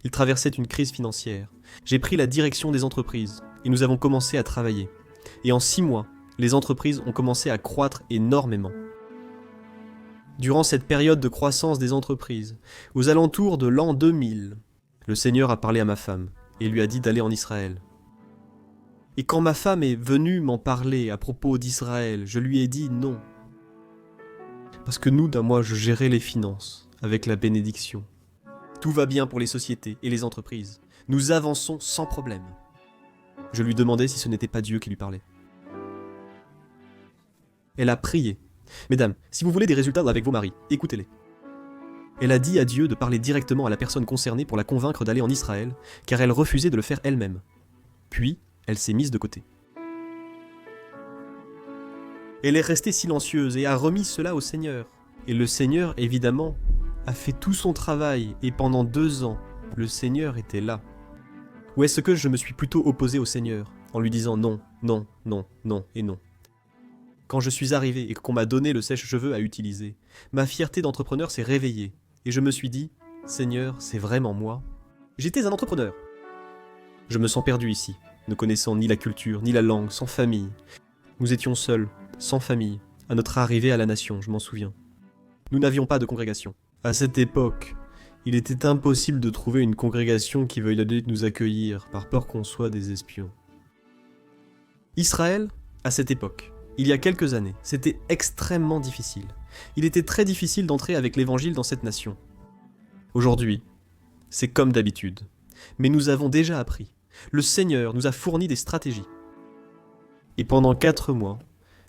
Il traversait une crise financière. J'ai pris la direction des entreprises et nous avons commencé à travailler. Et en 6 mois, les entreprises ont commencé à croître énormément. Durant cette période de croissance des entreprises, aux alentours de l'an 2000, le Seigneur a parlé à ma femme et lui a dit d'aller en Israël. Et quand ma femme est venue m'en parler à propos d'Israël, je lui ai dit non. Parce que nous, d'un mois, je gérais les finances avec la bénédiction. Tout va bien pour les sociétés et les entreprises. Nous avançons sans problème. Je lui demandais si ce n'était pas Dieu qui lui parlait. Elle a prié. Mesdames, si vous voulez des résultats avec vos maris, écoutez-les. Elle a dit à Dieu de parler directement à la personne concernée pour la convaincre d'aller en Israël, car elle refusait de le faire elle-même. Puis, elle s'est mise de côté. Elle est restée silencieuse et a remis cela au Seigneur. Et le Seigneur, évidemment, a fait tout son travail, et pendant 2 ans, le Seigneur était là. Ou est-ce que je me suis plutôt opposé au Seigneur, en lui disant non, non, non, non et non? Quand je suis arrivé et qu'on m'a donné le sèche-cheveux à utiliser, ma fierté d'entrepreneur s'est réveillée, et je me suis dit, Seigneur, c'est vraiment moi? J'étais un entrepreneur. Je me sens perdu ici, ne connaissant ni la culture, ni la langue, sans famille. Nous étions seuls, sans famille, à notre arrivée à la nation, je m'en souviens. Nous n'avions pas de congrégation. À cette époque, il était impossible de trouver une congrégation qui veuille nous accueillir, par peur qu'on soit des espions. Israël, à cette époque, il y a quelques années, c'était extrêmement difficile. Il était très difficile d'entrer avec l'évangile dans cette nation. Aujourd'hui, c'est comme d'habitude. Mais nous avons déjà appris. Le Seigneur nous a fourni des stratégies. Et pendant 4 mois,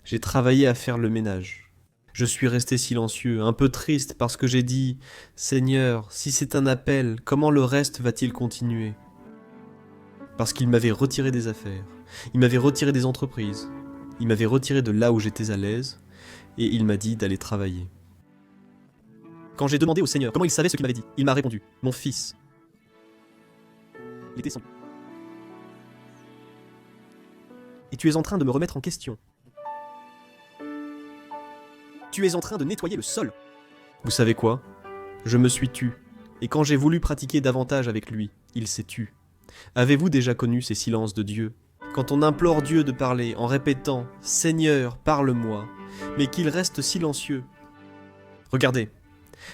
j'ai travaillé à faire le ménage. Je suis resté silencieux, un peu triste parce que j'ai dit « Seigneur, si c'est un appel, comment le reste va-t-il continuer ?» Parce qu'il m'avait retiré des affaires, il m'avait retiré des entreprises, il m'avait retiré de là où j'étais à l'aise, et il m'a dit d'aller travailler. Quand j'ai demandé au Seigneur comment il savait ce qu'il m'avait dit, il m'a répondu « Mon fils, il était sans... Et tu es en train de me remettre en question. Tu es en train de nettoyer le sol. Vous savez quoi? Je me suis tu, et quand j'ai voulu pratiquer davantage avec lui, il s'est tu. Avez-vous déjà connu ces silences de Dieu? Quand on implore Dieu de parler en répétant « Seigneur, parle-moi », mais qu'il reste silencieux. Regardez,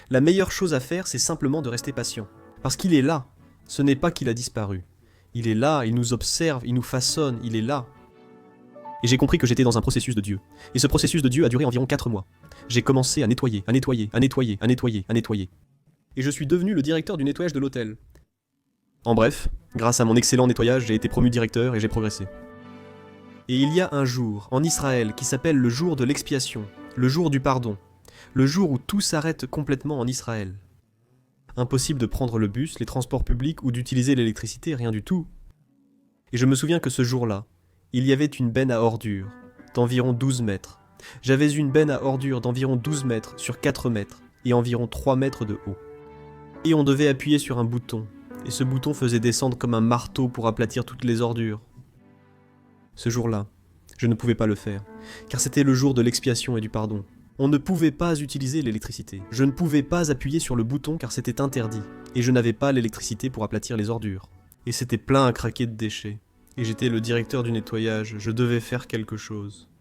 la meilleure chose à faire, c'est simplement de rester patient. Parce qu'il est là, ce n'est pas qu'il a disparu. Il est là, il nous observe, il nous façonne, il est là. Et j'ai compris que j'étais dans un processus de Dieu. Et ce processus de Dieu a duré environ 4 mois. J'ai commencé à nettoyer, à nettoyer, à nettoyer, à nettoyer, à nettoyer. Et je suis devenu le directeur du nettoyage de l'hôtel. En bref, grâce à mon excellent nettoyage, j'ai été promu directeur et j'ai progressé. Et il y a un jour, en Israël, qui s'appelle le jour de l'expiation, le jour du pardon, le jour où tout s'arrête complètement en Israël. Impossible de prendre le bus, les transports publics ou d'utiliser l'électricité, rien du tout. Et je me souviens que ce jour-là, il y avait une benne à ordures d'environ 12 mètres. J'avais une benne à ordures d'environ 12 mètres sur 4 mètres et environ 3 mètres de haut. Et on devait appuyer sur un bouton, et ce bouton faisait descendre comme un marteau pour aplatir toutes les ordures. Ce jour-là, je ne pouvais pas le faire, car c'était le jour de l'expiation et du pardon. On ne pouvait pas utiliser l'électricité. Je ne pouvais pas appuyer sur le bouton car c'était interdit, et je n'avais pas l'électricité pour aplatir les ordures. Et c'était plein à craquer de déchets. Et j'étais le directeur du nettoyage, je devais faire quelque chose.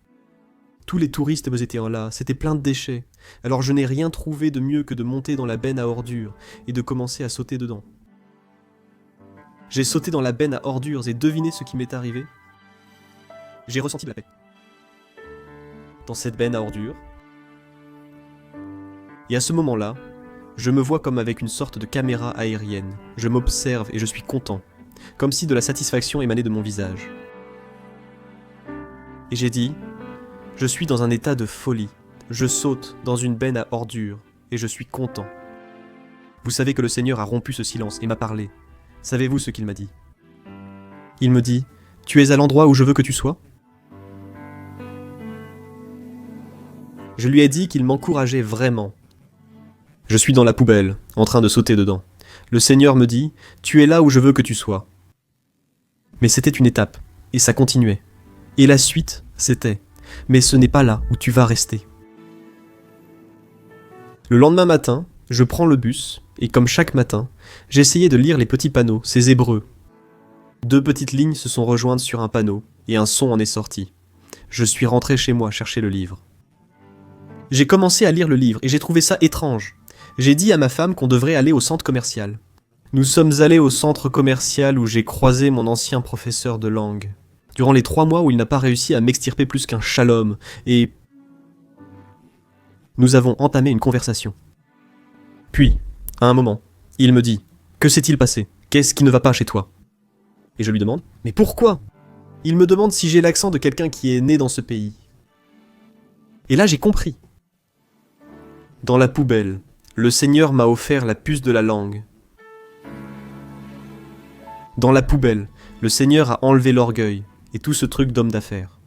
Tous les touristes étaient là, c'était plein de déchets. Alors je n'ai rien trouvé de mieux que de monter dans la benne à ordures et de commencer à sauter dedans. J'ai sauté dans la benne à ordures et devinez ce qui m'est arrivé? J'ai ressenti de la paix. Dans cette benne à ordures. Et à ce moment-là, je me vois comme avec une sorte de caméra aérienne. Je m'observe et je suis content. Comme si de la satisfaction émanait de mon visage. Et j'ai dit, je suis dans un état de folie. Je saute dans une benne à ordures et je suis content. Vous savez que le Seigneur a rompu ce silence et m'a parlé. Savez-vous ce qu'il m'a dit? Il me dit, tu es à l'endroit où je veux que tu sois? Je lui ai dit qu'il m'encourageait vraiment. Je suis dans la poubelle, en train de sauter dedans. Le Seigneur me dit, tu es là où je veux que tu sois. Mais c'était une étape, et ça continuait. Et la suite, c'était, mais ce n'est pas là où tu vas rester. Le lendemain matin, Je prends le bus, et comme chaque matin, j'essayais de lire les petits panneaux, ces hébreux. 2 petites lignes se sont rejointes sur un panneau, et un son en est sorti. Je suis rentré chez moi chercher le livre. J'ai commencé à lire le livre, et j'ai trouvé ça étrange. J'ai dit à ma femme qu'on devrait aller au centre commercial. Nous sommes allés au centre commercial où j'ai croisé mon ancien professeur de langue. Durant les 3 mois où il n'a pas réussi à m'extirper plus qu'un shalom, et nous avons entamé une conversation. Puis, à un moment, il me dit « Que s'est-il passé? Qu'est-ce qui ne va pas chez toi ?» Et je lui demande « Mais pourquoi ?» Il me demande si j'ai l'accent de quelqu'un qui est né dans ce pays. Et là j'ai compris. Dans la poubelle, le Seigneur m'a offert la puce de la langue. Dans la poubelle, le Seigneur a enlevé l'orgueil et tout ce truc d'homme d'affaires.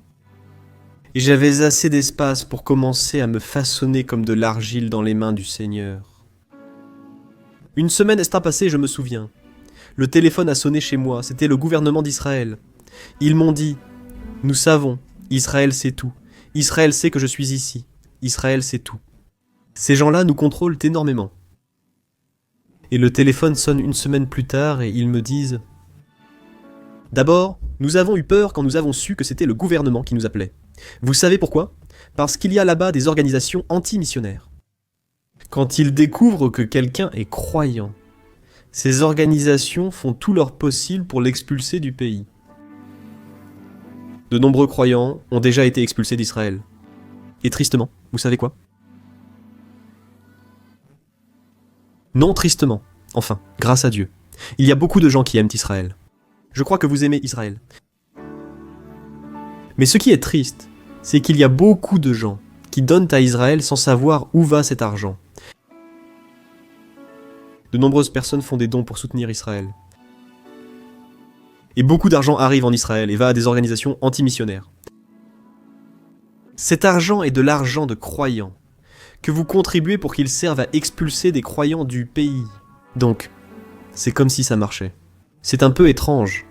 Et j'avais assez d'espace pour commencer à me façonner comme de l'argile dans les mains du Seigneur. Une semaine est passée, je me souviens. Le téléphone a sonné chez moi, c'était le gouvernement d'Israël. Ils m'ont dit « Nous savons, Israël sait tout. Israël sait que je suis ici. Israël sait tout. » Ces gens-là nous contrôlent énormément. Et le téléphone sonne une semaine plus tard et ils me disent « D'abord, nous avons eu peur quand nous avons su que c'était le gouvernement qui nous appelait. Vous savez pourquoi? Parce qu'il y a là-bas des organisations anti-missionnaires. Quand ils découvrent que quelqu'un est croyant, ces organisations font tout leur possible pour l'expulser du pays. De nombreux croyants ont déjà été expulsés d'Israël. Et tristement, vous savez quoi? Non, tristement. Enfin, grâce à Dieu. Il y a beaucoup de gens qui aiment Israël. Je crois que vous aimez Israël. Mais ce qui est triste, c'est qu'il y a beaucoup de gens qui donnent à Israël sans savoir où va cet argent. De nombreuses personnes font des dons pour soutenir Israël. Et beaucoup d'argent arrive en Israël et va à des organisations anti-missionnaires. Cet argent est de l'argent de croyants, que vous contribuez pour qu'ils servent à expulser des croyants du pays. Donc, c'est comme si ça marchait. C'est un peu étrange,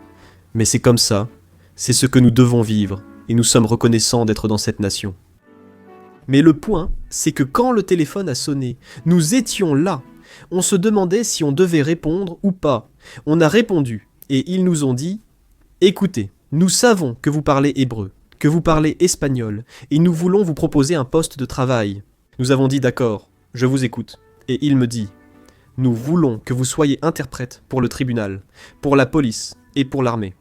mais c'est comme ça, c'est ce que nous devons vivre, et nous sommes reconnaissants d'être dans cette nation. Mais le point, c'est que quand le téléphone a sonné, nous étions là. On se demandait si on devait répondre ou pas. On a répondu, et ils nous ont dit « Écoutez, nous savons que vous parlez hébreu, que vous parlez espagnol, et nous voulons vous proposer un poste de travail. » Nous avons dit « D'accord, je vous écoute. » Et il me dit « Nous voulons que vous soyez interprète pour le tribunal, pour la police et pour l'armée. »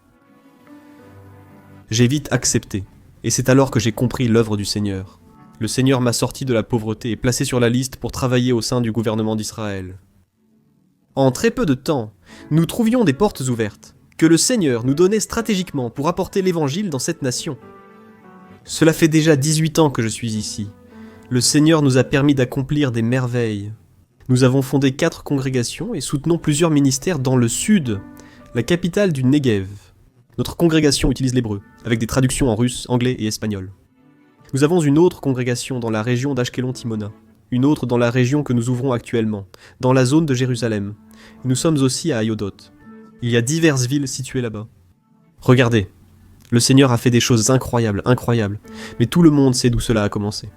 J'ai vite accepté, et c'est alors que j'ai compris l'œuvre du Seigneur. Le Seigneur m'a sorti de la pauvreté et placé sur la liste pour travailler au sein du gouvernement d'Israël. En très peu de temps, nous trouvions des portes ouvertes, que le Seigneur nous donnait stratégiquement pour apporter l'évangile dans cette nation. Cela fait déjà 18 ans que je suis ici. Le Seigneur nous a permis d'accomplir des merveilles. Nous avons fondé 4 congrégations et soutenons plusieurs ministères dans le sud, la capitale du Negev. Notre congrégation utilise l'hébreu, avec des traductions en russe, anglais et espagnol. Nous avons une autre congrégation dans la région d'Ashkelon-Timona, une autre dans la région que nous ouvrons actuellement, dans la zone de Jérusalem. Nous sommes aussi à Ayodot. Il y a diverses villes situées là-bas. Regardez, le Seigneur a fait des choses incroyables, incroyables, mais tout le monde sait d'où cela a commencé.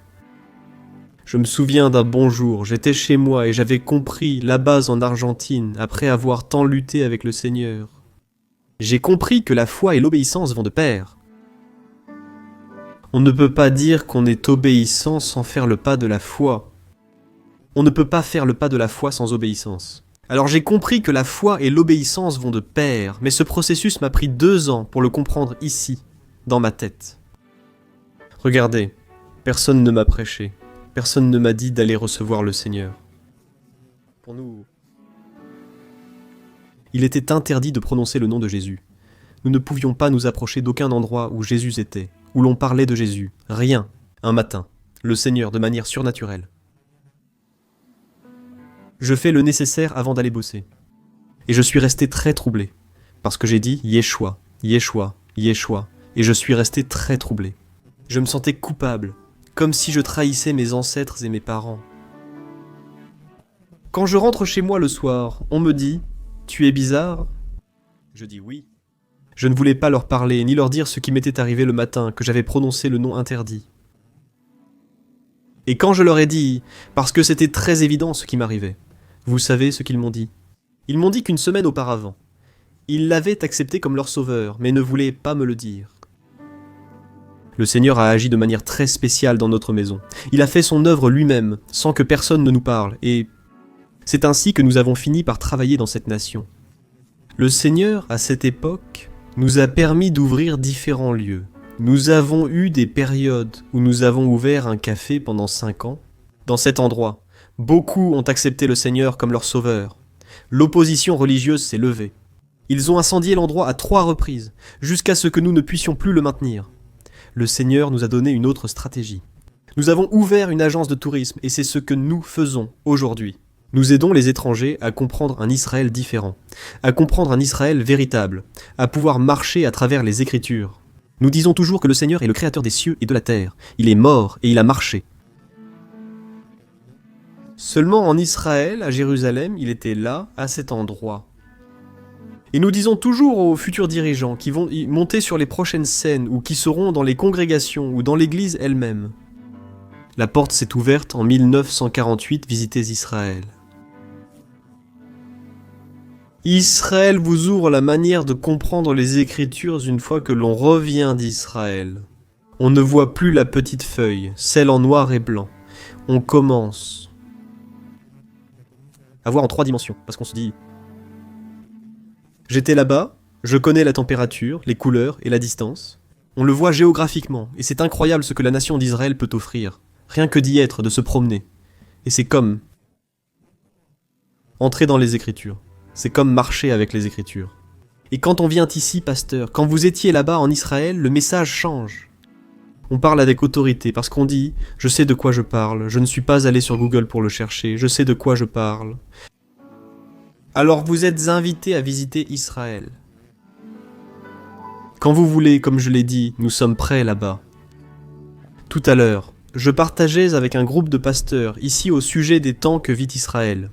Je me souviens d'un bon jour, j'étais chez moi et j'avais compris, là-bas en Argentine, après avoir tant lutté avec le Seigneur. J'ai compris que la foi et l'obéissance vont de pair. On ne peut pas dire qu'on est obéissant sans faire le pas de la foi. On ne peut pas faire le pas de la foi sans obéissance. Alors j'ai compris que la foi et l'obéissance vont de pair, mais ce processus m'a pris 2 ans pour le comprendre ici, dans ma tête. Regardez, personne ne m'a prêché, personne ne m'a dit d'aller recevoir le Seigneur. Pour nous, il était interdit de prononcer le nom de Jésus. Nous ne pouvions pas nous approcher d'aucun endroit où Jésus était, où l'on parlait de Jésus. Rien. Un matin, le Seigneur de manière surnaturelle. Je fais le nécessaire avant d'aller bosser. Et je suis resté très troublé, parce que j'ai dit Yeshua, Yeshua, Yeshua, et je suis resté très troublé. Je me sentais coupable, comme si je trahissais mes ancêtres et mes parents. Quand je rentre chez moi le soir, on me dit « Tu es bizarre ?» Je dis oui. Je ne voulais pas leur parler, ni leur dire ce qui m'était arrivé le matin, que j'avais prononcé le nom interdit. Et quand je leur ai dit, parce que c'était très évident ce qui m'arrivait, vous savez ce qu'ils m'ont dit? Ils m'ont dit qu'une semaine auparavant, ils l'avaient accepté comme leur sauveur, mais ne voulaient pas me le dire. Le Seigneur a agi de manière très spéciale dans notre maison. Il a fait son œuvre lui-même, sans que personne ne nous parle, et c'est ainsi que nous avons fini par travailler dans cette nation. Le Seigneur, à cette époque, nous a permis d'ouvrir différents lieux. Nous avons eu des périodes où nous avons ouvert un café pendant 5 ans. Dans cet endroit, beaucoup ont accepté le Seigneur comme leur sauveur. L'opposition religieuse s'est levée. Ils ont incendié l'endroit à 3 reprises, jusqu'à ce que nous ne puissions plus le maintenir. Le Seigneur nous a donné une autre stratégie. Nous avons ouvert une agence de tourisme et c'est ce que nous faisons aujourd'hui. Nous aidons les étrangers à comprendre un Israël différent, à comprendre un Israël véritable, à pouvoir marcher à travers les Écritures. Nous disons toujours que le Seigneur est le créateur des cieux et de la terre. Il est mort et il a marché. Seulement en Israël, à Jérusalem, il était là, à cet endroit. Et nous disons toujours aux futurs dirigeants qui vont monter sur les prochaines scènes ou qui seront dans les congrégations ou dans l'église elle-même. La porte s'est ouverte en 1948, visitez Israël. Israël vous ouvre la manière de comprendre les Écritures une fois que l'on revient d'Israël. On ne voit plus la petite feuille, celle en noir et blanc. On commence à voir en 3 dimensions, parce qu'on se dit « J'étais là-bas, je connais la température, les couleurs et la distance. » On le voit géographiquement, et c'est incroyable ce que la nation d'Israël peut offrir. Rien que d'y être, de se promener. Et c'est comme entrer dans les Écritures. C'est comme marcher avec les Écritures. Et quand on vient ici, pasteur, quand vous étiez là-bas en Israël, le message change. On parle avec autorité parce qu'on dit « Je sais de quoi je parle, je ne suis pas allé sur Google pour le chercher, je sais de quoi je parle. » Alors vous êtes invités à visiter Israël. Quand vous voulez, comme je l'ai dit, nous sommes prêts là-bas. Tout à l'heure, je partageais avec un groupe de pasteurs ici au sujet des temps que vit Israël,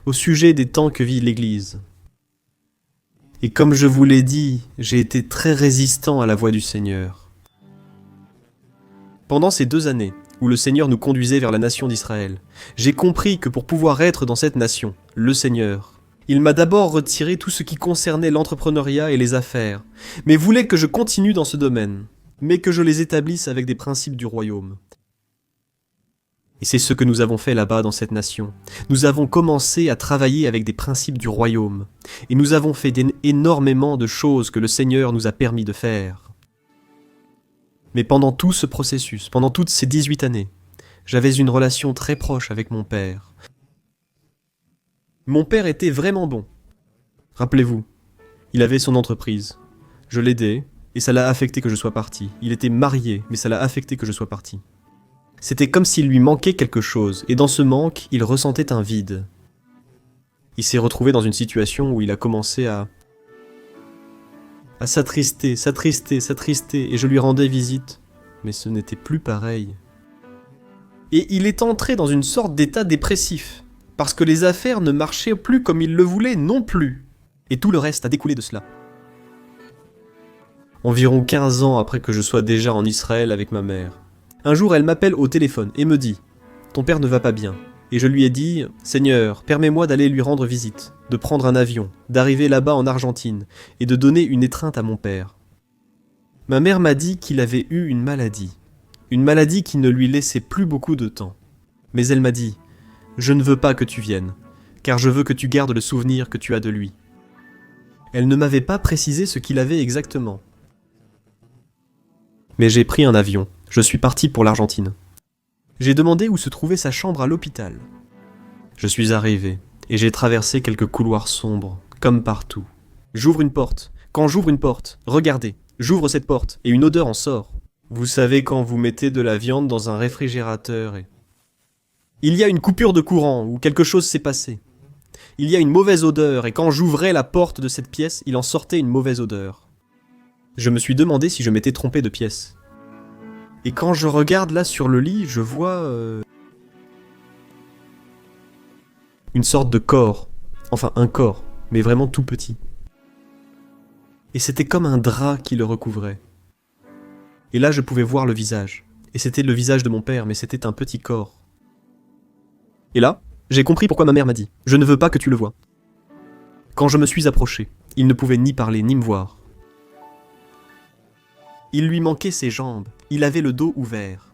au sujet des temps que vit l'Église. Et comme je vous l'ai dit, j'ai été très résistant à la voix du Seigneur. Pendant ces 2 années, où le Seigneur nous conduisait vers la nation d'Israël, j'ai compris que pour pouvoir être dans cette nation, le Seigneur, il m'a d'abord retiré tout ce qui concernait l'entrepreneuriat et les affaires, mais voulait que je continue dans ce domaine, mais que je les établisse avec des principes du royaume. Et c'est ce que nous avons fait là-bas dans cette nation. Nous avons commencé à travailler avec des principes du royaume, et nous avons fait énormément de choses que le Seigneur nous a permis de faire. Mais pendant tout ce processus, pendant toutes ces 18 années, j'avais une relation très proche avec mon père. Mon père était vraiment bon. Rappelez-vous, il avait son entreprise. Je l'aidais, et ça l'a affecté que je sois parti. Il était marié, mais ça l'a affecté que je sois parti. C'était comme s'il lui manquait quelque chose, et dans ce manque, il ressentait un vide. Il s'est retrouvé dans une situation où il a commencé à s'attrister, et je lui rendais visite. Mais ce n'était plus pareil. Et il est entré dans une sorte d'état dépressif, parce que les affaires ne marchaient plus comme il le voulait non plus. Et tout le reste a découlé de cela. Environ 15 ans après que je sois déjà en Israël avec ma mère, un jour elle m'appelle au téléphone et me dit « Ton père ne va pas bien ». Et je lui ai dit « Seigneur, permets-moi d'aller lui rendre visite, de prendre un avion, d'arriver là-bas en Argentine et de donner une étreinte à mon père. » Ma mère m'a dit qu'il avait eu une maladie qui ne lui laissait plus beaucoup de temps. Mais elle m'a dit « Je ne veux pas que tu viennes, car je veux que tu gardes le souvenir que tu as de lui. » Elle ne m'avait pas précisé ce qu'il avait exactement. Mais j'ai pris un avion, je suis parti pour l'Argentine. J'ai demandé où se trouvait sa chambre à l'hôpital. Je suis arrivé, et j'ai traversé quelques couloirs sombres, comme partout. J'ouvre une porte. Quand j'ouvre une porte, regardez, j'ouvre cette porte, et une odeur en sort. Vous savez quand vous mettez de la viande dans un réfrigérateur et... Il y a une coupure de courant, ou quelque chose s'est passé. Il y a une mauvaise odeur, et quand j'ouvrais la porte de cette pièce, il en sortait une mauvaise odeur. Je me suis demandé si je m'étais trompé de pièce. Et quand je regarde là sur le lit, je vois... une sorte de corps. Enfin, un corps, mais vraiment tout petit. Et c'était comme un drap qui le recouvrait. Et là, je pouvais voir le visage. Et c'était le visage de mon père, mais c'était un petit corps. Et là, j'ai compris pourquoi ma mère m'a dit « Je ne veux pas que tu le vois ». Quand je me suis approché, il ne pouvait ni parler ni me voir. Il lui manquait ses jambes, il avait le dos ouvert.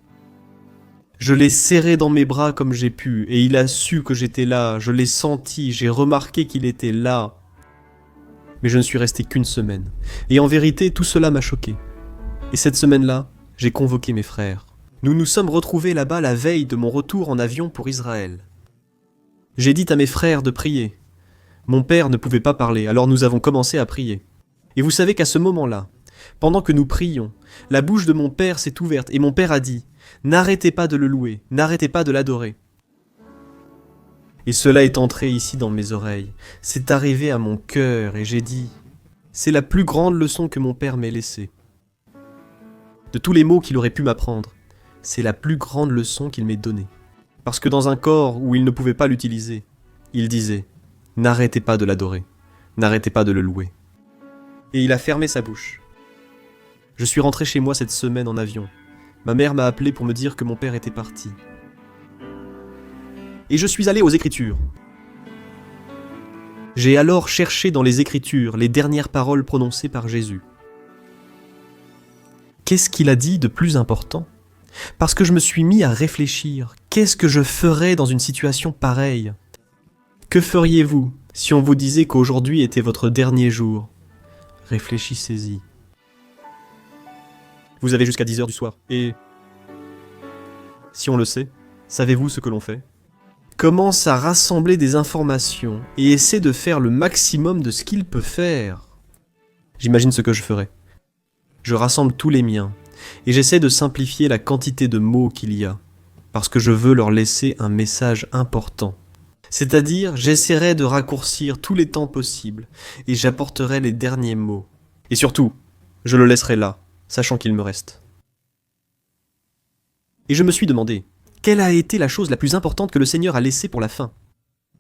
Je l'ai serré dans mes bras comme j'ai pu, et il a su que j'étais là, je l'ai senti, j'ai remarqué qu'il était là. Mais je ne suis resté qu'une semaine, et en vérité, tout cela m'a choqué. Et cette semaine-là, j'ai convoqué mes frères. Nous nous sommes retrouvés là-bas la veille de mon retour en avion pour Israël. J'ai dit à mes frères de prier. Mon père ne pouvait pas parler, alors nous avons commencé à prier. Et vous savez qu'à ce moment-là, pendant que nous prions, la bouche de mon père s'est ouverte et mon père a dit « N'arrêtez pas de le louer, n'arrêtez pas de l'adorer ». Et cela est entré ici dans mes oreilles, c'est arrivé à mon cœur et j'ai dit « C'est la plus grande leçon que mon père m'ait laissée ». De tous les mots qu'il aurait pu m'apprendre, c'est la plus grande leçon qu'il m'ait donnée. Parce que dans un corps où il ne pouvait pas l'utiliser, il disait « N'arrêtez pas de l'adorer, n'arrêtez pas de le louer ». Et il a fermé sa bouche. Je suis rentré chez moi cette semaine en avion. Ma mère m'a appelé pour me dire que mon père était parti. Et je suis allé aux Écritures. J'ai alors cherché dans les Écritures les dernières paroles prononcées par Jésus. Qu'est-ce qu'il a dit de plus important ? Parce que je me suis mis à réfléchir. Qu'est-ce que je ferais dans une situation pareille ? Que feriez-vous si on vous disait qu'aujourd'hui était votre dernier jour ? Réfléchissez-y. Vous avez jusqu'à 10h du soir. Et si on le sait, savez-vous ce que l'on fait ? Commence à rassembler des informations et essaie de faire le maximum de ce qu'il peut faire. J'imagine ce que je ferais. Je rassemble tous les miens et j'essaie de simplifier la quantité de mots qu'il y a, parce que je veux leur laisser un message important. C'est-à-dire, j'essaierai de raccourcir tous les temps possibles et j'apporterai les derniers mots. Et surtout, je le laisserai là, sachant qu'il me reste. Et je me suis demandé, quelle a été la chose la plus importante que le Seigneur a laissée pour la fin ?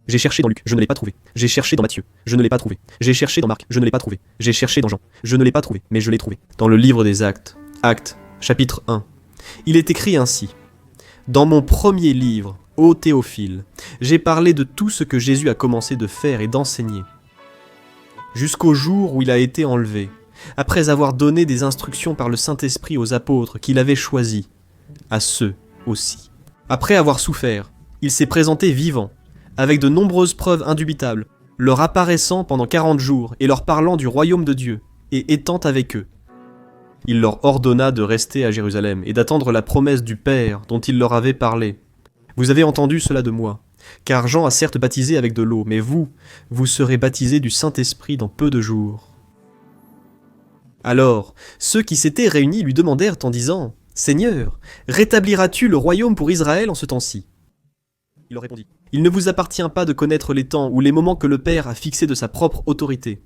J'ai cherché dans Luc, je ne l'ai pas trouvé. J'ai cherché dans Matthieu, je ne l'ai pas trouvé. J'ai cherché dans Marc, je ne l'ai pas trouvé. J'ai cherché dans Jean, je ne l'ai pas trouvé, mais je l'ai trouvé. Dans le livre des Actes, Actes, chapitre 1, il est écrit ainsi. Dans mon premier livre, ô Théophile, j'ai parlé de tout ce que Jésus a commencé de faire et d'enseigner, jusqu'au jour où il a été enlevé, après avoir donné des instructions par le Saint-Esprit aux apôtres qu'il avait choisis, à ceux aussi. Après avoir souffert, il s'est présenté vivant, avec de nombreuses preuves indubitables, leur apparaissant pendant 40 jours et leur parlant du royaume de Dieu, et étant avec eux. Il leur ordonna de rester à Jérusalem et d'attendre la promesse du Père dont il leur avait parlé. Vous avez entendu cela de moi, car Jean a certes baptisé avec de l'eau, mais vous serez baptisés du Saint-Esprit dans peu de jours. Alors, ceux qui s'étaient réunis lui demandèrent en disant « Seigneur, rétabliras-tu le royaume pour Israël en ce temps-ci » Il leur répondit « Il ne vous appartient pas de connaître les temps ou les moments que le Père a fixés de sa propre autorité.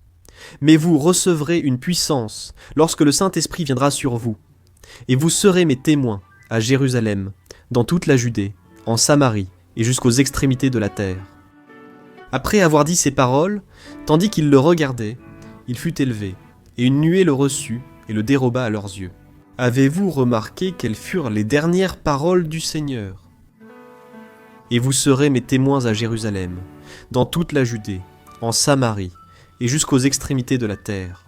Mais vous recevrez une puissance lorsque le Saint-Esprit viendra sur vous. Et vous serez mes témoins à Jérusalem, dans toute la Judée, en Samarie et jusqu'aux extrémités de la terre. » Après avoir dit ces paroles, tandis qu'il le regardait, il fut élevé, et une nuée le reçut et le déroba à leurs yeux. Avez-vous remarqué quelles furent les dernières paroles du Seigneur ? Et vous serez mes témoins à Jérusalem, dans toute la Judée, en Samarie, et jusqu'aux extrémités de la terre.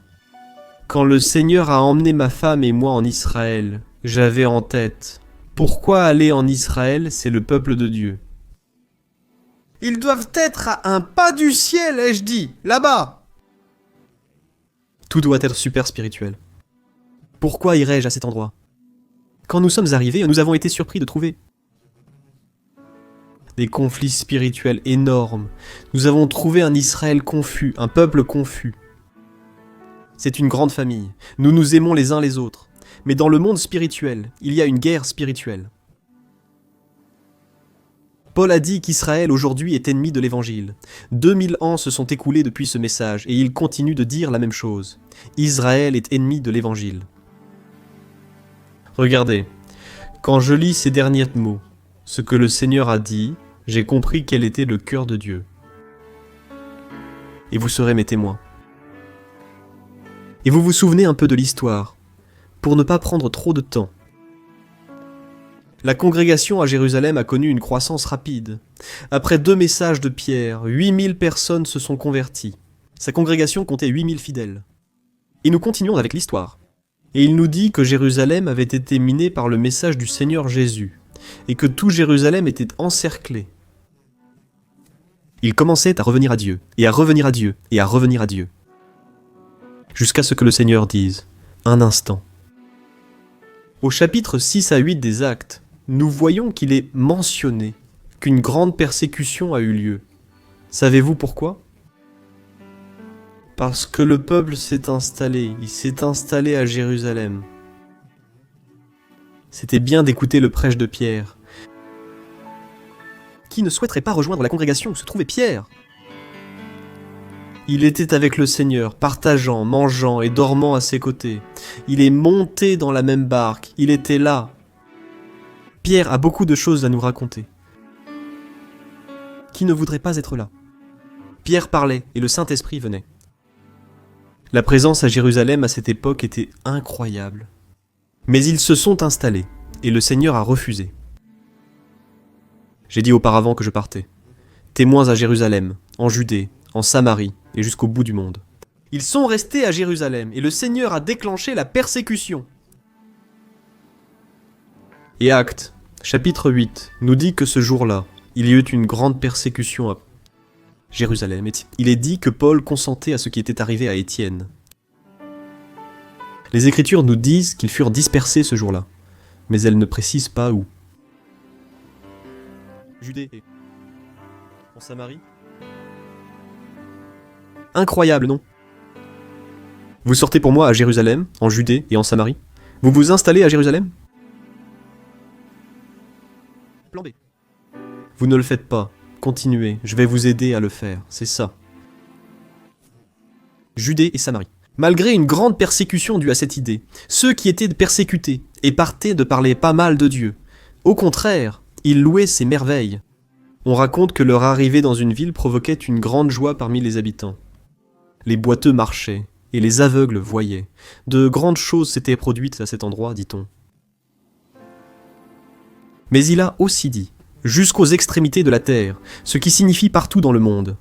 Quand le Seigneur a emmené ma femme et moi en Israël, j'avais en tête, pourquoi aller en Israël, c'est le peuple de Dieu. Ils doivent être à un pas du ciel, ai-je dit, là-bas. Tout doit être super spirituel. Pourquoi irais-je à cet endroit ? Quand nous sommes arrivés, nous avons été surpris de trouver des conflits spirituels énormes. Nous avons trouvé un Israël confus, un peuple confus. C'est une grande famille. Nous nous aimons les uns les autres. Mais dans le monde spirituel, il y a une guerre spirituelle. Paul a dit qu'Israël aujourd'hui est ennemi de l'Évangile. 2000 ans se sont écoulés depuis ce message et il continue de dire la même chose. Israël est ennemi de l'Évangile. Regardez, quand je lis ces derniers mots, ce que le Seigneur a dit, j'ai compris quel était le cœur de Dieu. Et vous serez mes témoins. Et vous vous souvenez un peu de l'histoire, pour ne pas prendre trop de temps. La congrégation à Jérusalem a connu une croissance rapide. Après 2 messages de Pierre, 8000 personnes se sont converties. Sa congrégation comptait 8000 fidèles. Et nous continuons avec l'histoire. Et il nous dit que Jérusalem avait été minée par le message du Seigneur Jésus, et que tout Jérusalem était encerclé. Il commençait à revenir à Dieu, et à revenir à Dieu, et à revenir à Dieu. Jusqu'à ce que le Seigneur dise « Un instant ». Au chapitre 6 à 8 des Actes, nous voyons qu'il est mentionné qu'une grande persécution a eu lieu. Savez-vous pourquoi ? Parce que le peuple s'est installé, il s'est installé à Jérusalem. C'était bien d'écouter le prêche de Pierre. Qui ne souhaiterait pas rejoindre la congrégation où se trouvait Pierre ? Il était avec le Seigneur, partageant, mangeant et dormant à ses côtés. Il est monté dans la même barque, il était là. Pierre a beaucoup de choses à nous raconter. Qui ne voudrait pas être là ? Pierre parlait et le Saint-Esprit venait. La présence à Jérusalem à cette époque était incroyable. Mais ils se sont installés, et le Seigneur a refusé. J'ai dit auparavant que je partais. Témoins à Jérusalem, en Judée, en Samarie, et jusqu'au bout du monde. Ils sont restés à Jérusalem, et le Seigneur a déclenché la persécution. Et Actes, chapitre 8, nous dit que ce jour-là, il y eut une grande persécution à Jérusalem. Il est dit que Paul consentait à ce qui était arrivé à Étienne. Les Écritures nous disent qu'ils furent dispersés ce jour-là, mais elles ne précisent pas où. Judée et en Samarie. Incroyable, non ? Vous sortez pour moi à Jérusalem, en Judée et en Samarie. Vous vous installez à Jérusalem ? Plan B. Vous ne le faites pas. Continuez, je vais vous aider à le faire, c'est ça. Judée et Samarie. Malgré une grande persécution due à cette idée, ceux qui étaient persécutés épartaient de parler pas mal de Dieu. Au contraire, ils louaient ses merveilles. On raconte que leur arrivée dans une ville provoquait une grande joie parmi les habitants. Les boiteux marchaient, et les aveugles voyaient. De grandes choses s'étaient produites à cet endroit, dit-on. Mais il a aussi dit jusqu'aux extrémités de la terre, ce qui signifie partout dans le monde.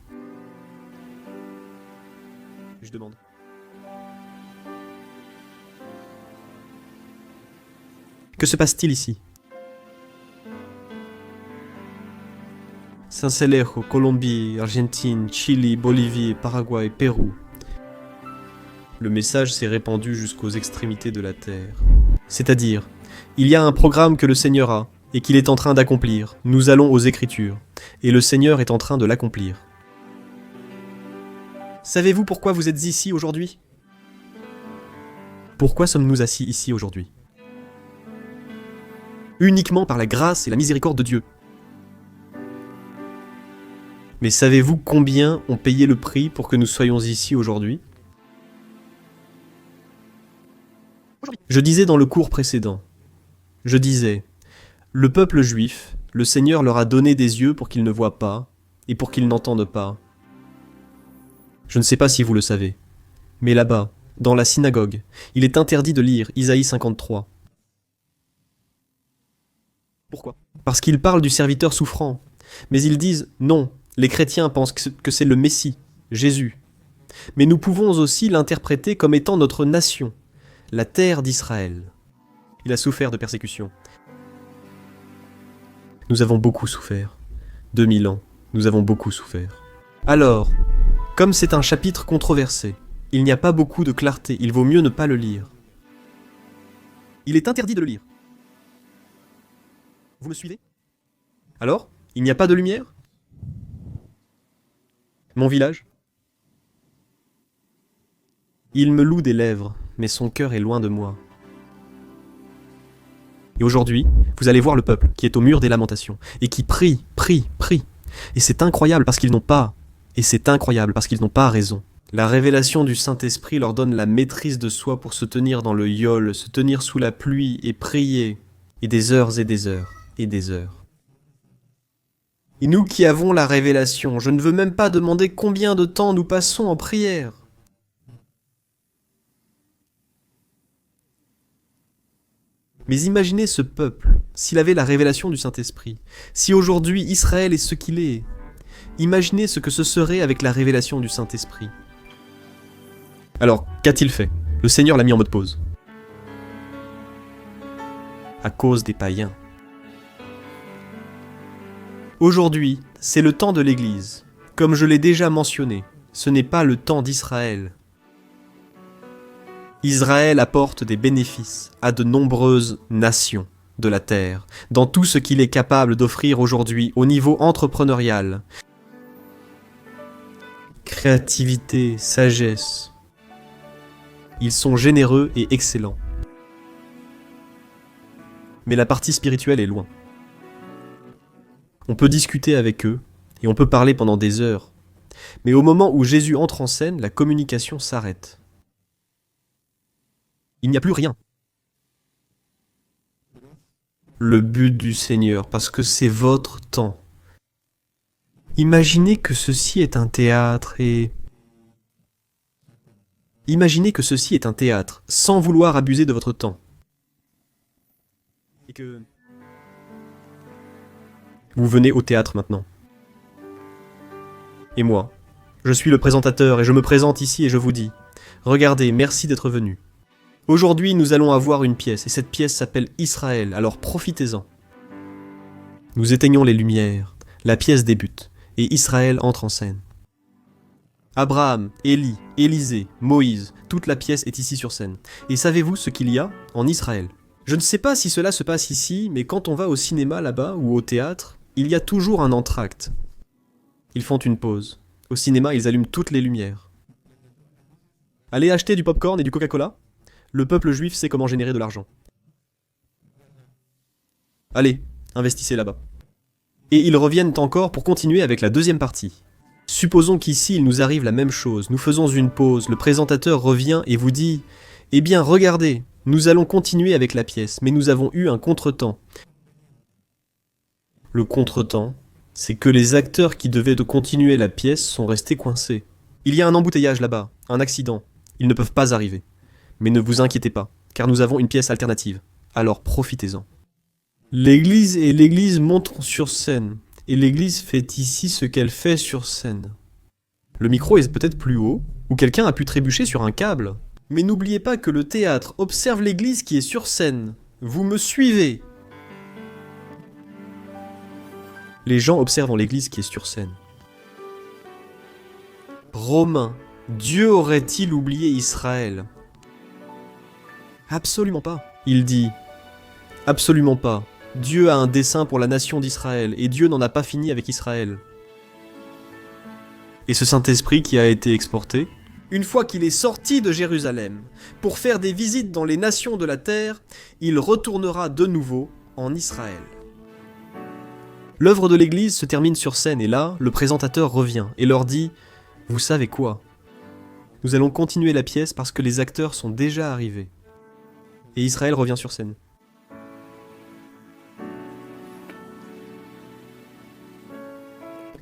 Je demande. Que se passe-t-il ici ? Sincelejo, Colombie, Argentine, Chili, Bolivie, Paraguay, Pérou. Le message s'est répandu jusqu'aux extrémités de la terre. C'est-à-dire, il y a un programme que le Seigneur a, et qu'il est en train d'accomplir. Nous allons aux Écritures, et le Seigneur est en train de l'accomplir. Savez-vous pourquoi vous êtes ici aujourd'hui ? Pourquoi sommes-nous assis ici aujourd'hui ? Uniquement par la grâce et la miséricorde de Dieu. Mais savez-vous combien ont payé le prix pour que nous soyons ici aujourd'hui ? Je disais dans le cours précédent, le peuple juif, le Seigneur leur a donné des yeux pour qu'ils ne voient pas et pour qu'ils n'entendent pas. Je ne sais pas si vous le savez, mais là-bas, dans la synagogue, il est interdit de lire Isaïe 53. Pourquoi ? Parce qu'ils parlent du serviteur souffrant, mais ils disent non, les chrétiens pensent que c'est le Messie, Jésus. Mais nous pouvons aussi l'interpréter comme étant notre nation, la terre d'Israël. Il a souffert de persécution. Nous avons beaucoup souffert. 2000 ans, nous avons beaucoup souffert. Alors, comme c'est un chapitre controversé, il n'y a pas beaucoup de clarté, il vaut mieux ne pas le lire. Il est interdit de le lire. Vous me suivez ? Alors, il n'y a pas de lumière ? Mon village ? Il me loue des lèvres, mais son cœur est loin de moi. Et aujourd'hui, vous allez voir le peuple qui est au mur des lamentations et qui prie. Et c'est incroyable parce qu'ils n'ont pas, raison. La révélation du Saint-Esprit leur donne la maîtrise de soi pour se tenir dans le yole, se tenir sous la pluie et prier, et des heures et des heures et des heures. Et nous qui avons la révélation, je ne veux même pas demander combien de temps nous passons en prière. Mais imaginez ce peuple, s'il avait la révélation du Saint-Esprit, si aujourd'hui Israël est ce qu'il est. Imaginez ce que ce serait avec la révélation du Saint-Esprit. Alors, qu'a-t-il fait? Le Seigneur l'a mis en mode pause. À cause des païens. Aujourd'hui, c'est le temps de l'Église. Comme je l'ai déjà mentionné, ce n'est pas le temps d'Israël. Israël apporte des bénéfices à de nombreuses nations de la terre, dans tout ce qu'il est capable d'offrir aujourd'hui au niveau entrepreneurial. Créativité, sagesse. Ils sont généreux et excellents. Mais la partie spirituelle est loin. On peut discuter avec eux, et on peut parler pendant des heures. Mais au moment où Jésus entre en scène, la communication s'arrête. Il n'y a plus rien. Le but du Seigneur, parce que c'est votre temps. Imaginez que ceci est un théâtre et... Imaginez que ceci est un théâtre, sans vouloir abuser de votre temps. Et que... Vous venez au théâtre maintenant. Et moi, je suis le présentateur et je me présente ici et je vous dis, regardez, merci d'être venu. Aujourd'hui, nous allons avoir une pièce, et cette pièce s'appelle Israël, alors profitez-en. Nous éteignons les lumières, la pièce débute, et Israël entre en scène. Abraham, Élie, Élisée, Moïse, toute la pièce est ici sur scène. Et savez-vous ce qu'il y a en Israël? Je ne sais pas si cela se passe ici, mais quand on va au cinéma là-bas, ou au théâtre, il y a toujours un entracte. Ils font une pause. Au cinéma, ils allument toutes les lumières. Allez acheter du popcorn et du Coca-Cola? Le peuple juif sait comment générer de l'argent. Allez, investissez là-bas. Et ils reviennent encore pour continuer avec la deuxième partie. Supposons qu'ici il nous arrive la même chose, nous faisons une pause, le présentateur revient et vous dit « Eh bien regardez, nous allons continuer avec la pièce, mais nous avons eu un contretemps. » Le contretemps, c'est que les acteurs qui devaient continuer la pièce sont restés coincés. Il y a un embouteillage là-bas, un accident, ils ne peuvent pas arriver. Mais ne vous inquiétez pas, car nous avons une pièce alternative, alors profitez-en. L'église et l'église montent sur scène, et l'église fait ici ce qu'elle fait sur scène. Le micro est peut-être plus haut, ou quelqu'un a pu trébucher sur un câble. Mais n'oubliez pas que le théâtre observe l'église qui est sur scène. Vous me suivez? Les gens observent l'église qui est sur scène. Romains, Dieu aurait-il oublié Israël? Absolument pas. Il dit, absolument pas. Dieu a un dessein pour la nation d'Israël, et Dieu n'en a pas fini avec Israël. Et ce Saint-Esprit qui a été exporté, une fois qu'il est sorti de Jérusalem, pour faire des visites dans les nations de la terre, il retournera de nouveau en Israël. L'œuvre de l'Église se termine sur scène, et là, le présentateur revient et leur dit « Vous savez quoi? Nous allons continuer la pièce parce que les acteurs sont déjà arrivés. » Et Israël revient sur scène.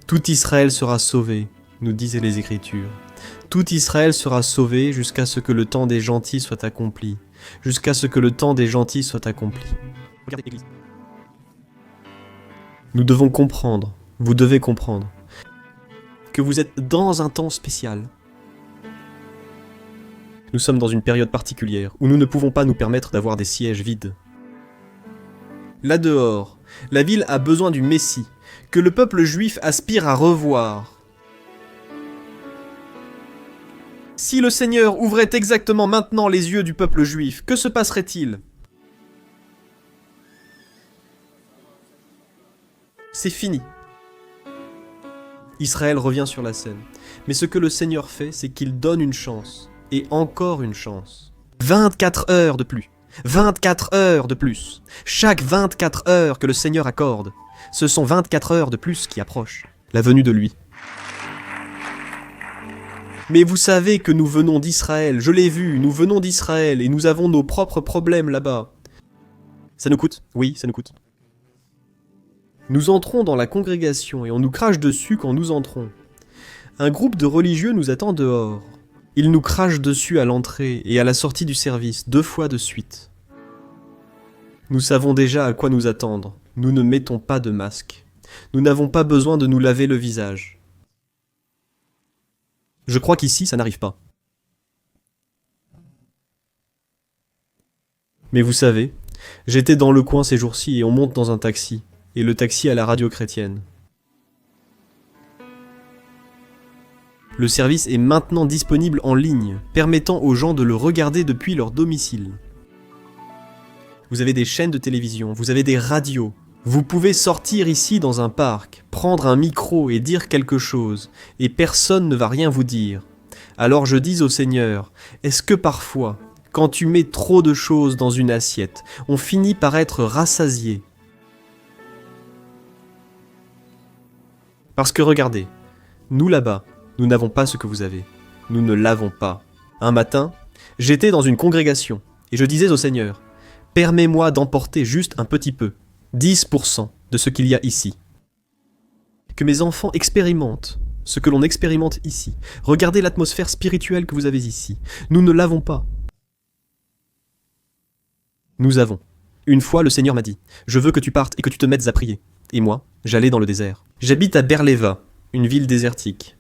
Tout Israël sera sauvé, nous disaient les Écritures. Tout Israël sera sauvé jusqu'à ce que le temps des gentils soit accompli. Jusqu'à ce que le temps des gentils soit accompli. Regardez l'Église. Nous devons comprendre, vous devez comprendre, que vous êtes dans un temps spécial. Nous sommes dans une période particulière où nous ne pouvons pas nous permettre d'avoir des sièges vides. Là dehors, la ville a besoin du Messie, que le peuple juif aspire à revoir. Si le Seigneur ouvrait exactement maintenant les yeux du peuple juif, que se passerait-il? C'est fini. Israël revient sur la scène. Mais ce que le Seigneur fait, c'est qu'il donne une chance. Et encore une chance. 24 heures de plus. 24 heures de plus. Chaque 24 heures que le Seigneur accorde, ce sont 24 heures de plus qui approchent. La venue de lui. Mais vous savez que nous venons d'Israël. Je l'ai vu, nous venons d'Israël et nous avons nos propres problèmes là-bas. Ça nous coûte? Oui, ça nous coûte. Nous entrons dans la congrégation et on nous crache dessus quand nous entrons. Un groupe de religieux nous attend dehors. Ils nous crachent dessus à l'entrée et à la sortie du service, 2 fois de suite. Nous savons déjà à quoi nous attendre. Nous ne mettons pas de masque. Nous n'avons pas besoin de nous laver le visage. Je crois qu'ici, ça n'arrive pas. Mais vous savez, j'étais dans le coin ces jours-ci et on monte dans un taxi. Et le taxi a la radio chrétienne. Le service est maintenant disponible en ligne, permettant aux gens de le regarder depuis leur domicile. Vous avez des chaînes de télévision, vous avez des radios. Vous pouvez sortir ici dans un parc, prendre un micro et dire quelque chose, et personne ne va rien vous dire. Alors je dis au Seigneur, est-ce que parfois, quand tu mets trop de choses dans une assiette, on finit par être rassasié? Parce que regardez, nous là-bas, nous n'avons pas ce que vous avez. Nous ne l'avons pas. Un matin, j'étais dans une congrégation, et je disais au Seigneur, permets-moi d'emporter juste un petit peu, 10% de ce qu'il y a ici. Que mes enfants expérimentent ce que l'on expérimente ici. Regardez l'atmosphère spirituelle que vous avez ici. Nous ne l'avons pas. Nous avons. Une fois, le Seigneur m'a dit, je veux que tu partes et que tu te mettes à prier. Et moi, j'allais dans le désert. J'habite à Berleva, une ville désertique.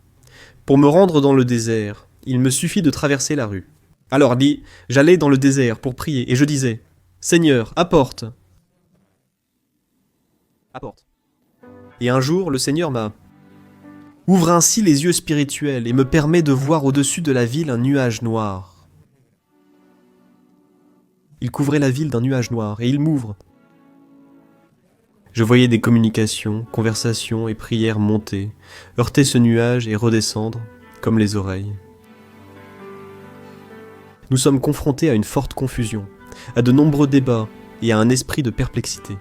Pour me rendre dans le désert, il me suffit de traverser la rue. Alors dit, j'allais dans le désert pour prier et je disais, Seigneur, apporte. Apporte. Et un jour, le Seigneur ouvre ainsi les yeux spirituels et me permet de voir au-dessus de la ville un nuage noir. Il couvrait la ville d'un nuage noir et il m'ouvre. Je voyais des communications, conversations et prières monter, heurter ce nuage et redescendre, comme les oreilles. Nous sommes confrontés à une forte confusion, à de nombreux débats et à un esprit de perplexité.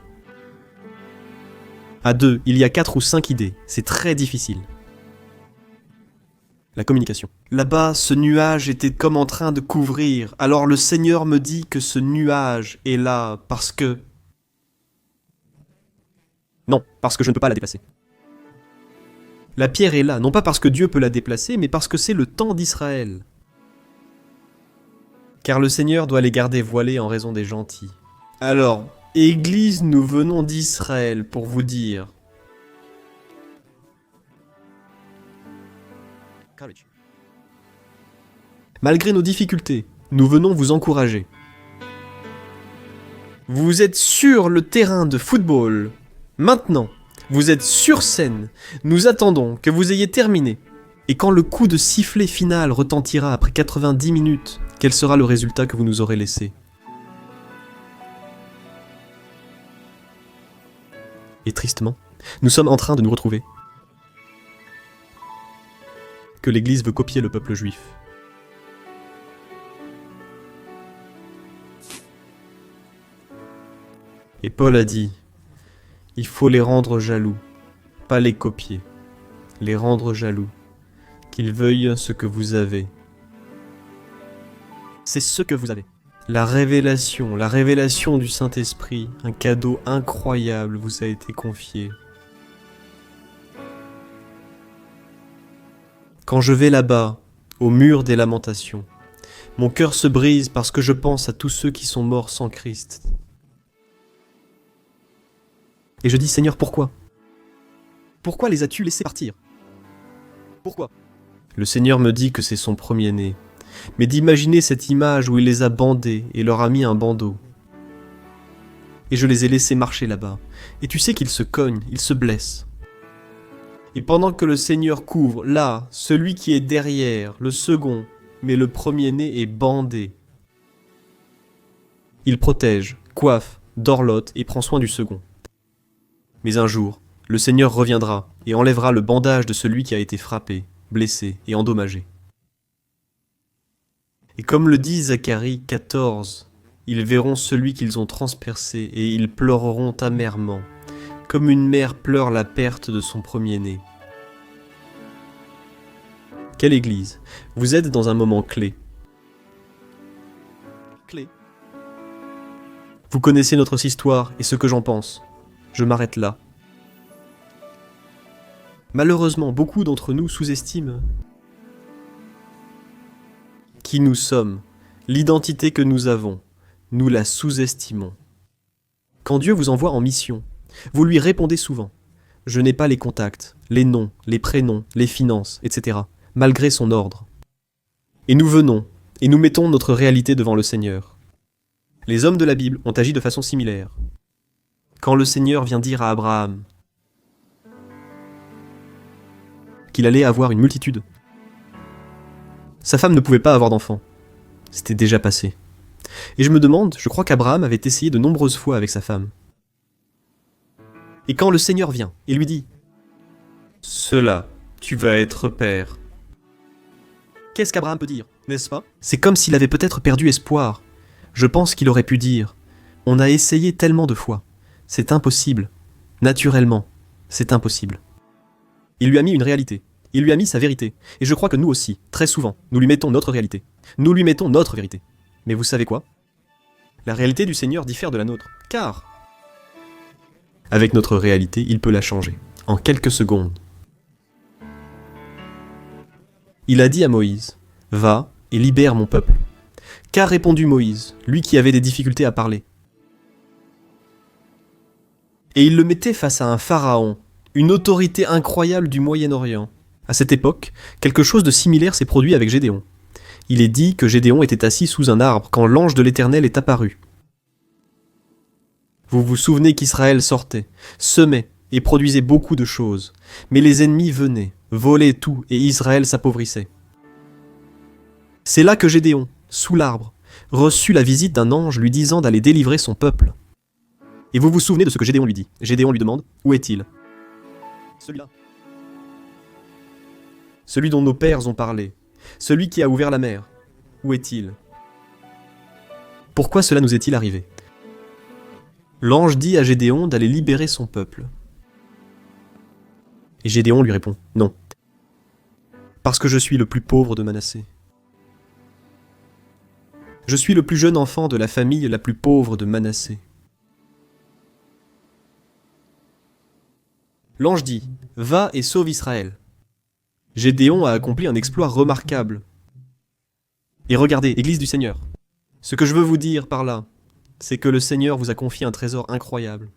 À deux, il y a 4 ou 5 idées, c'est très difficile. La communication. Là-bas, ce nuage était comme en train de couvrir, alors le Seigneur me dit que ce nuage est là parce que... Non, parce que je ne peux pas la déplacer. La pierre est là, non pas parce que Dieu peut la déplacer, mais parce que c'est le temps d'Israël. Car le Seigneur doit les garder voilés en raison des gentils. Alors, Église, nous venons d'Israël pour vous dire... Malgré nos difficultés, nous venons vous encourager. Vous êtes sur le terrain de football. Maintenant, vous êtes sur scène. Nous attendons que vous ayez terminé. Et quand le coup de sifflet final retentira après 90 minutes, quel sera le résultat que vous nous aurez laissé? Et tristement, nous sommes en train de nous retrouver. Que l'Église veut copier le peuple juif. Et Paul a dit, il faut les rendre jaloux, pas les copier, les rendre jaloux, qu'ils veuillent ce que vous avez. C'est ce que vous avez. La révélation du Saint-Esprit, un cadeau incroyable vous a été confié. Quand je vais là-bas, au mur des lamentations, mon cœur se brise parce que je pense à tous ceux qui sont morts sans Christ. Et je dis, Seigneur, pourquoi? Pourquoi les as-tu laissés partir? Pourquoi? Le Seigneur me dit que c'est son premier-né. Mais d'imaginer cette image où il les a bandés et leur a mis un bandeau. Et je les ai laissés marcher là-bas. Et tu sais qu'ils se cognent, ils se blessent. Et pendant que le Seigneur couvre, là, celui qui est derrière, le second, mais le premier-né est bandé. Il protège, coiffe, dorlote et prend soin du second. Mais un jour, le Seigneur reviendra et enlèvera le bandage de celui qui a été frappé, blessé et endommagé. Et comme le dit Zacharie 14, ils verront celui qu'ils ont transpercé et ils pleureront amèrement, comme une mère pleure la perte de son premier-né. Quelle église? Vous êtes dans un moment clé. Clé. Vous connaissez notre histoire et ce que j'en pense. Je m'arrête là. Malheureusement, beaucoup d'entre nous sous-estiment qui nous sommes, l'identité que nous avons. Nous la sous-estimons. Quand Dieu vous envoie en mission, vous lui répondez souvent. Je n'ai pas les contacts, les noms, les prénoms, les finances, etc., malgré son ordre. Et nous venons, et nous mettons notre réalité devant le Seigneur. Les hommes de la Bible ont agi de façon similaire. Quand le Seigneur vient dire à Abraham qu'il allait avoir une multitude, sa femme ne pouvait pas avoir d'enfant. C'était déjà passé. Et je me demande, je crois qu'Abraham avait essayé de nombreuses fois avec sa femme. Et quand le Seigneur vient et lui dit « Cela, tu vas être père », qu'est-ce qu'Abraham peut dire, n'est-ce pas? C'est comme s'il avait peut-être perdu espoir. Je pense qu'il aurait pu dire « On a essayé tellement de fois. C'est impossible. Naturellement, c'est impossible. » Il lui a mis une réalité. Il lui a mis sa vérité. Et je crois que nous aussi, très souvent, nous lui mettons notre réalité. Nous lui mettons notre vérité. Mais vous savez quoi? La réalité du Seigneur diffère de la nôtre. Car, avec notre réalité, il peut la changer. En quelques secondes. Il a dit à Moïse, « Va et libère mon peuple. » Qu'a répondu Moïse, lui qui avait des difficultés à parler? Et il le mettait face à un pharaon, une autorité incroyable du Moyen-Orient. À cette époque, quelque chose de similaire s'est produit avec Gédéon. Il est dit que Gédéon était assis sous un arbre quand l'ange de l'Éternel est apparu. Vous vous souvenez qu'Israël sortait, semait et produisait beaucoup de choses, mais les ennemis venaient, volaient tout et Israël s'appauvrissait. C'est là que Gédéon, sous l'arbre, reçut la visite d'un ange lui disant d'aller délivrer son peuple. Et vous vous souvenez de ce que Gédéon lui dit? Gédéon lui demande, où est-il? Celui-là. Celui dont nos pères ont parlé. Celui qui a ouvert la mer. Où est-il? Pourquoi cela nous est-il arrivé? L'ange dit à Gédéon d'aller libérer son peuple. Et Gédéon lui répond, non. Parce que je suis le plus pauvre de Manassé. Je suis le plus jeune enfant de la famille la plus pauvre de Manassé. L'ange dit, va et sauve Israël. Gédéon a accompli un exploit remarquable. Et regardez, Église du Seigneur, ce que je veux vous dire par là, c'est que le Seigneur vous a confié un trésor incroyable.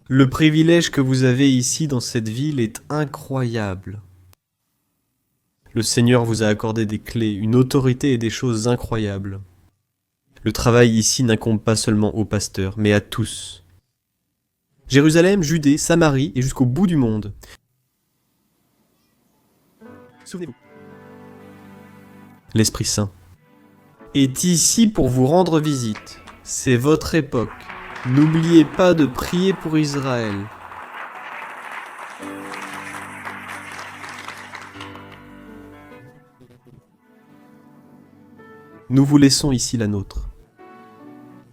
Le privilège que vous avez ici dans cette ville est incroyable. Le Seigneur vous a accordé des clés, une autorité et des choses incroyables. Le travail ici n'incombe pas seulement aux pasteurs, mais à tous. Jérusalem, Judée, Samarie et jusqu'au bout du monde. Souvenez-vous. L'Esprit Saint est ici pour vous rendre visite. C'est votre époque. N'oubliez pas de prier pour Israël. Nous vous laissons ici la nôtre.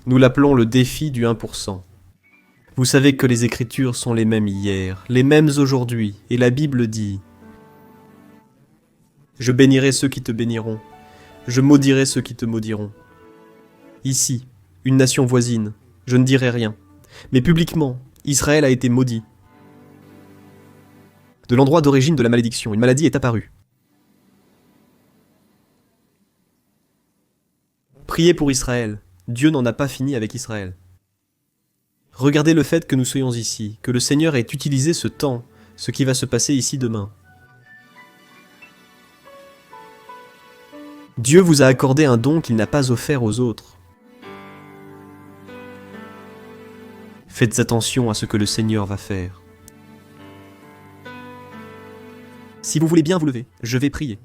Nous l'appelons le défi du 1%. Vous savez que les Écritures sont les mêmes hier, les mêmes aujourd'hui, et la Bible dit « Je bénirai ceux qui te béniront, je maudirai ceux qui te maudiront. » Ici, une nation voisine, je ne dirai rien, mais publiquement, Israël a été maudit. De l'endroit d'origine de la malédiction, une maladie est apparue. Priez pour Israël, Dieu n'en a pas fini avec Israël. Regardez le fait que nous soyons ici, que le Seigneur ait utilisé ce temps, ce qui va se passer ici demain. Dieu vous a accordé un don qu'il n'a pas offert aux autres. Faites attention à ce que le Seigneur va faire. Si vous voulez bien vous lever, je vais prier.